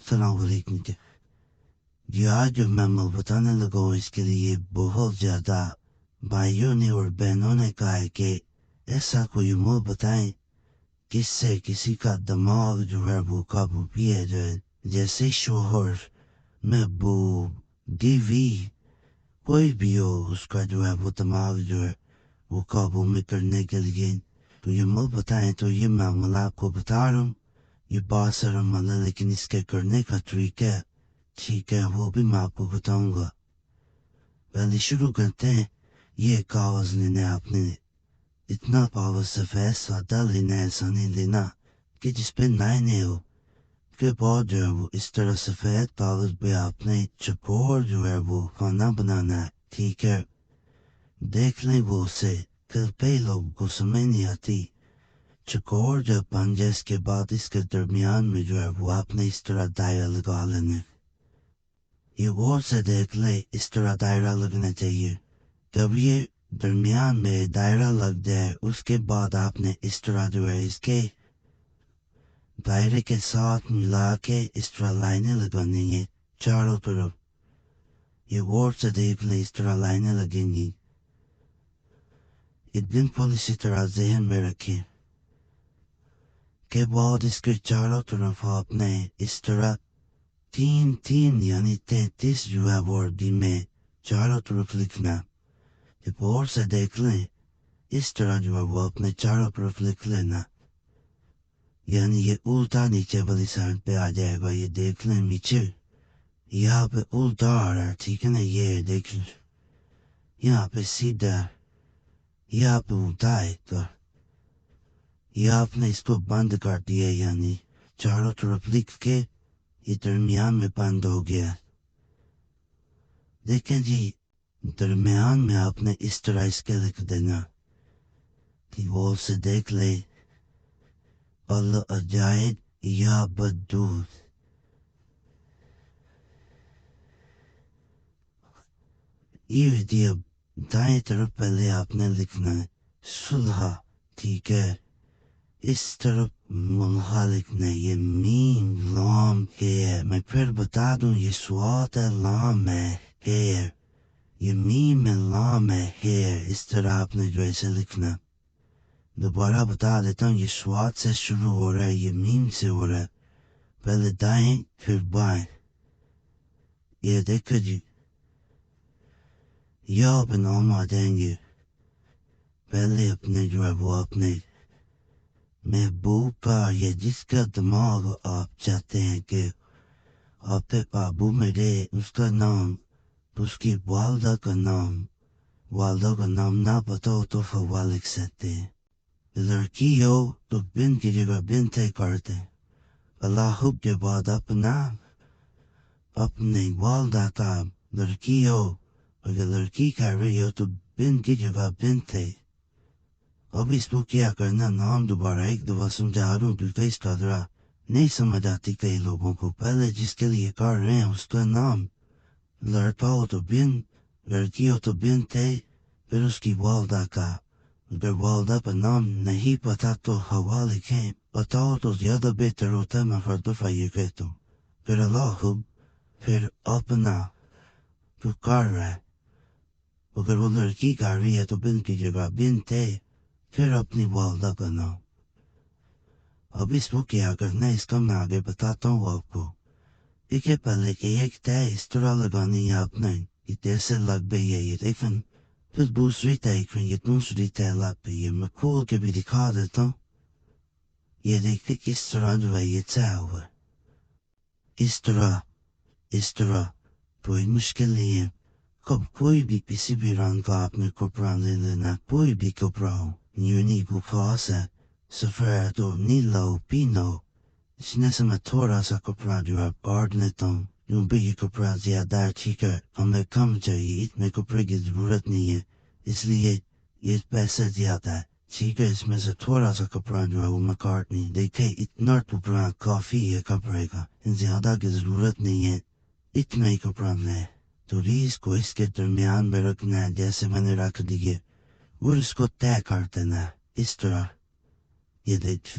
السلام علیکم جی آج جو میں عمل بتانے لگا ہوں اس کے لیے بہت زیادہ بھائیوں نے اور بہنوں نے کہا ہے کہ ایسا کوئی عمل بتائیں جس سے کسی کا دماغ جو ہے وہ قابو پیا جائے، جیسے شوہر، محبوب، بیوی، کوئی بھی ہو اس کا جو ہے وہ دماغ جو ہے وہ قابو میں کرنے کے لیے تو یہ عمل بتائیں۔ تو یہ میں عمل آپ کو بتا رہا ہوں، یہ بہت سارا عمل ہے لیکن اس کے کرنے کا طریقہ ٹھیک ہے وہ بھی میں آپ کو بتاؤں گا۔ پہلے شروع کرتے ہیں۔ یہ کاغذ لینا ہے آپ نے، اتنا کاغذ سفید سادہ لینا ہے، ایسا نہیں لینا کہ جس پہ نائنے ہو۔ کے بعد جو ہے وہ اس طرح سفید کاغذ پہ آپ نے چکور جو ہے وہ کھانا بنانا ہے، ٹھیک ہے۔ دیکھ لیں وہ اسے، پھر کئی لوگوں کو سمجھ نہیں آتی۔ چکور جب بن جائے اس کے بعد اس کے درمیان میں جو ہے وہ آپ نے اس طرح دائرہ لگا لینا۔ یہ غور سے دیکھ لے، اس طرح دائرہ لگنا چاہیے۔ جب یہ درمیان میں دائرہ لگ جائے اس کے بعد آپ نے اس طرح جو ہے اس کے دائرے کے ساتھ ملا کے اس طرح لائنیں لگانی ہیں چاروں طرف۔ یہ غور سے دیکھ لیں، اس طرح لائنیں لگیں گی۔ یہ بالکل اسی طرح ذہن میں رکھیں۔ کے بعد اس کے چاروں طرف آپ نے اس طرح تین یعنی 33 جو ہے وردی میں چاروں طرف لکھنا۔ یہ غور سے دیکھ لیں، اس طرح جو ہے وہ اپنے چاروں طرف لکھ لینا، یعنی یہ الٹا نیچے والی سائڈ پہ آ جائے گا۔ یہ دیکھ لیں نیچے یہاں پہ الٹا آ رہا ہے، ٹھیک ہے نا۔ یہ دیکھ لیں یہاں پہ سیدھا، یہاں پہ الٹا ہے، تو یہ آپ نے اس کو بند کر دیا، یعنی چاروں طرف لکھ کے یہ درمیان میں بند ہو گیا۔ دیکھیں جی، درمیان میں آپ نے اس طرح اس کے لکھ دینا کہ وہ سے دیکھ لے، العجائب یا بدود۔ یہ دیا دائیں طرف پہلے آپ نے لکھنا ہے صلح، ٹھیک ہے۔ اس طرف ملحا لکھنا ہے، یہ میم لام ہے۔ میں پھر بتا دوں، یہ سوات ہے، لام ہے، ہے۔ یہ میم ہے، لام ہے۔ اس طرح آپ نے جو ایسے لکھنا۔ دوبارہ بتا دیتا ہوں، یہ سوات سے شروع ہو رہا ہے، یہ میم سے ہو رہا ہے۔ پہلے دائیں پھر بائیں۔ یہ دیکھو جی، یا پہ نام آ جائیں گے۔ پہلے اپنے جو ہے وہ اپنے محبوب کا یا جس کا دماغ آپ چاہتے ہیں کہ آپ کے قابو میں رہے اس کا نام، اس کی والدہ کا نام۔ والدہ کا نام نہ پتا ہو تو فوا لکھ سکتے ہیں۔ لڑکی ہو تو بن کی جگہ بنتے کرتے۔ اللہ کے بعد اپنا اپنے والدہ کا، لڑکی ہو اگر لڑکی کر رہی ہو تو بن کی جگہ بنتے۔ اب اس کو کیا کرنا، نام دوبارہ ایک دفعہ سمجھا رہا ہوں کیونکہ اس کا ذرا نہیں سمجھ آتی کئی لوگوں کو۔ پہلے جس کے لیے کر رہے ہیں اس کا نام، لڑکا ہو تو بن، لڑکی ہو تو بنتے، پھر اس کی والدہ کا۔ اگر والدہ کا نام نہیں پتا تو ہوا لکھیں، پتا ہو تو زیادہ بہتر ہوتا ہے، میں ہر دفعہ یہ کہتا ہوں۔ پھر اللہ، پھر اپنا جو کر رہا ہے، اگر وہ لڑکی کر رہی ہے تو بن کی جگہ بنتے، پھر اپنی والدہ کا نام۔ اب اس کو کیا کرنا ہے اس کا میں آگے بتاتا ہوں آپ کو۔ دیکھیے پہلے کہ ایک طے اس طرح لگانی ہے آپ نے، یہ جیسے لگ گئی ہے، یہ دیکھیں۔ پھر دوسری طرح یہ دوسری طرح لگ گئی ہے، میں کھول کے بھی دکھا دیتا ہوں۔ یہ دیکھیں کس طرح جو ہے یہ طے ہوا ہے، اس طرح کوئی مشکل نہیں ہے۔ کب کوئی بھی کسی بھی رنگ کا آپ نے کپڑا لے لینا، کوئی بھی کپڑا ہو، یونی کو خاص ہے، سفید ہو، نیلا ہو، پیلا ہو۔ اس میں سے میں تھوڑا سا کپڑا جو ہے کاٹ لیتا ہوں، کیونکہ یہ کپڑا زیادہ ہے، ٹھیک ہے، ہمیں کم چاہیے، اتنے کپڑے کی ضرورت نہیں ہے، اس لیے یہ پیسے زیادہ ہے، ٹھیک ہے۔ اس میں سے تھوڑا سا کپڑا جو ہے وہ میں کاٹ نہیں، دیکھیں اتنا ٹکڑا کافی ہے کپڑے کا، زیادہ کی ضرورت نہیں ہے، اتنا ہی کپڑا میں۔ تو ریس کو اس کے درمیان میں رکھنا ہے جیسے میں نے رکھ دیے، اور اس کو طے کر دینا ہے اس طرح۔ یہ دیکھ